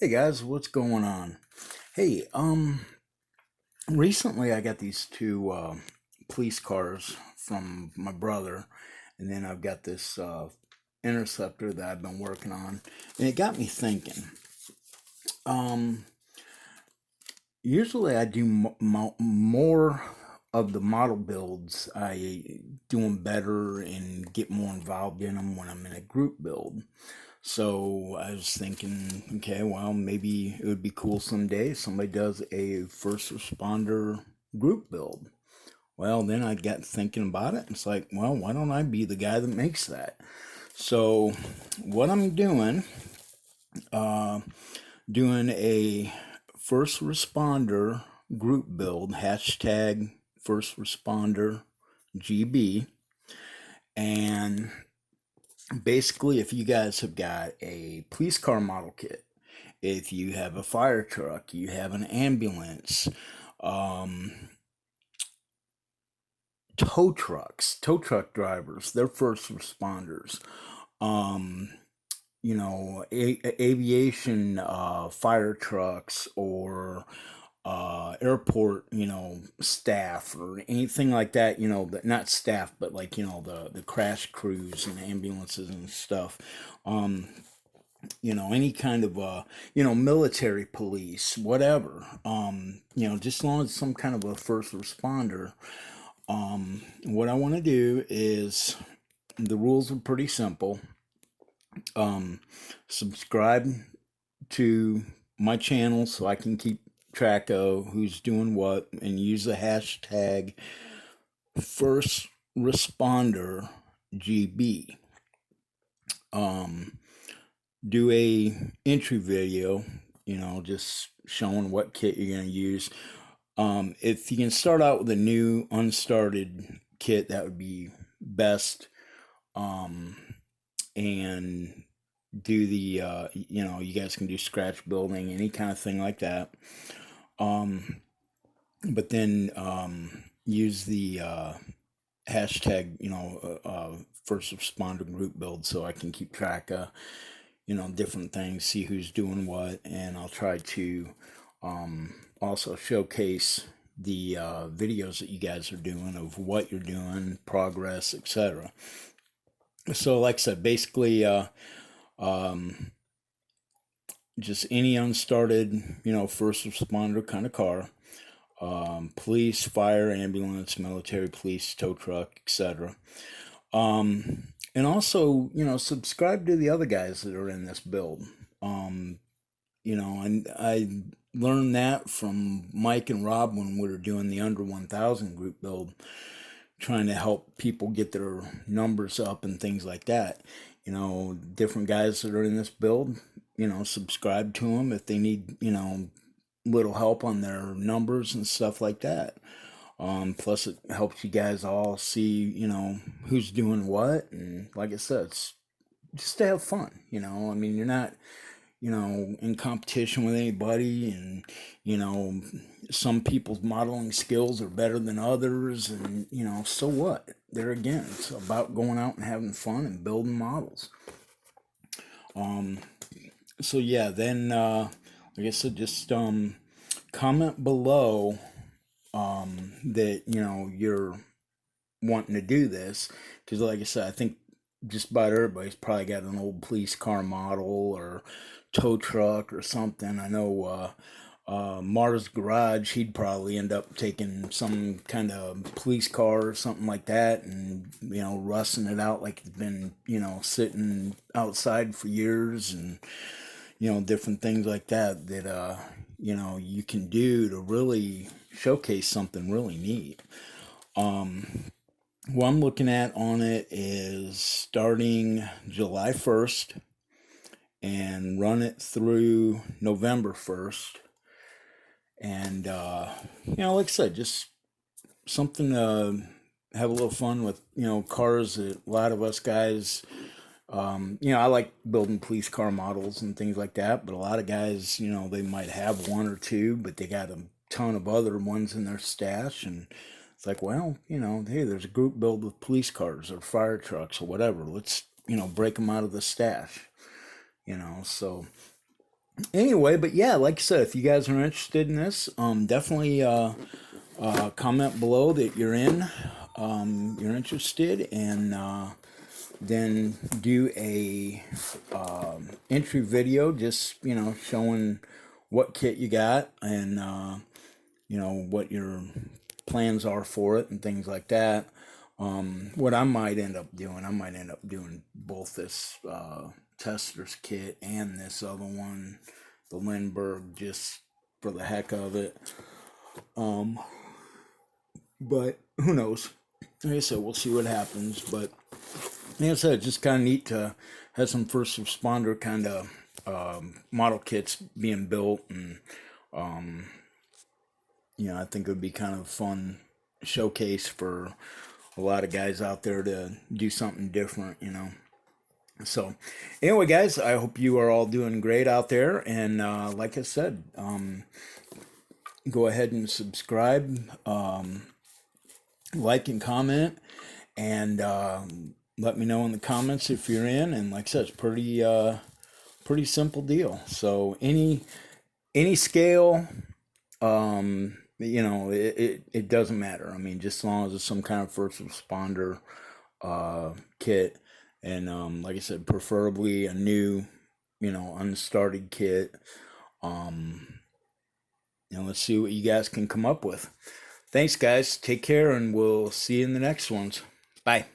Hey guys, what's going on? Hey, recently I got these two police cars from my brother, and then I've got this interceptor that I've been working on, and it got me thinking. Um, Usually I do more of the model builds. I do them better and get more involved in them when I'm in a group build. So I was thinking, okay, well, maybe it would be cool someday if somebody does a first responder group build. Well, then I got thinking about it. It's like, well, why don't I be the guy that makes that? So what I'm uh, doing a first responder group build, hashtag first responder GB. And basically, if you guys have got a police car model kit, if you have a fire truck, you have an ambulance, um, tow truck drivers, they're first responders. Um, Aviation fire trucks or airport, staff or anything like that, not staff, but like, the crash crews and ambulances and stuff. Um, any kind of military police, whatever, just as long as some kind of a first responder. What I want to do is, the rules are pretty simple. um Subscribe to my channel so I can keep track of who's doing what, and use the hashtag first responder GB. um do a entry video, just showing what kit you're going to use. If you can start out with a new unstarted kit, that would be best. Um, and do the, you guys can do scratch building, any kind of thing like that. Um, but then use the hashtag, first responder group build so I can keep track of, different things, see who's doing what, and I'll try to also showcase the videos that you guys are doing of what you're doing, progress, etc. So, like I said, basically, um, just any unstarted, first responder kind of car, police, fire, ambulance, military, police, tow truck, etc. And also, subscribe to the other guys that are in this build. Um, and I learned that from Mike and Rob when we were doing the under 1000 group build, trying to help people get their numbers up and things like that. Different guys that are in this build, subscribe to them if they need, little help on their numbers and stuff like that. Plus, it helps you guys all see, who's doing what. And like I said, it's just to have fun. I mean, you're not, in competition with anybody. And, you know, some people's modeling skills are better than others. And, so what? There again, it's about going out and having fun and building models. Um, so yeah, then, like I said, just comment below that you're wanting to do this, because like I said, I think just about everybody's probably got an old police car model or tow truck or something. I know Mars Garage, he'd probably end up taking some kind of police car or something like that, and rusting it out like it's been sitting outside for years, and different things like that that you can do to really showcase something really neat. What I'm looking at on it is starting July 1st and run it through November 1st. And, like I said, just something to have a little fun with, cars that a lot of us guys, I like building police car models and things like that, but a lot of guys, they might have one or two, but they got a ton of other ones in their stash. And it's like, well, hey, there's a group build with police cars or fire trucks or whatever. Let's, break them out of the stash, so Anyway, but yeah, like I said, if you guys are interested in this, definitely comment below that you're interested, and then do a entry video, just showing what kit you got, and what your plans are for it and things like that. What I might end up doing both this tester's kit and this other one, the Lindbergh, just for the heck of it. Um, but who knows? Like I said, we'll see what happens. But like I said, it's just kind of neat to have some first responder kind of model kits being built, and um, I think it would be kind of a fun showcase for a lot of guys out there to do something different. So, anyway, guys, I hope you are all doing great out there. And like I said, go ahead and subscribe, like, and comment, and let me know in the comments if you're in. And like I said, it's pretty simple deal. So any scale, it doesn't matter. I mean, just as long as it's some kind of first responder kit, and like I said, preferably a new, unstarted kit. Um, let's see what you guys can come up with. Thanks, guys. Take care, and we'll see you in the next ones. Bye.